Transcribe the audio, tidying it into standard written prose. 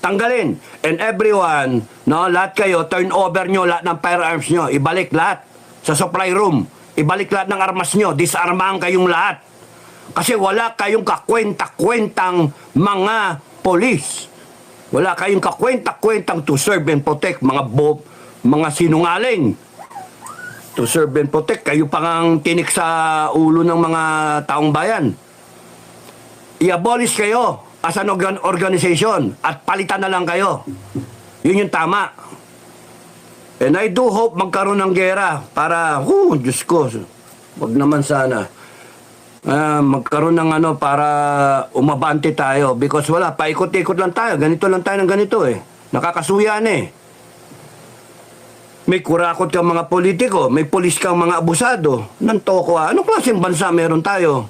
Tanggalin. And everyone, no, lahat kayo, turn over nyo lahat ng firearms nyo. Ibalik lahat sa supply room. Ibalik lahat ng armas nyo. Disarmahan kayong lahat. Kasi wala kayong kakwenta-kwentang mga polis. Wala kayong kakwenta-kwentang to serve and protect, mga sinungaling. To serve and protect, kayo pang tinik sa ulo ng mga taong bayan. I-abolish kayo as an organization at palitan na lang kayo. Yun yung tama. And I do hope magkaroon ng gera para, Diyos ko, wag naman sana. Magkaroon ng para umabante tayo because wala, paikot-ikot lang tayo, ganito lang tayo ng ganito nakakasuyan may kurakot kang mga politiko, may pulis kang mga abusado, ng toko anong klaseng bansa meron tayo?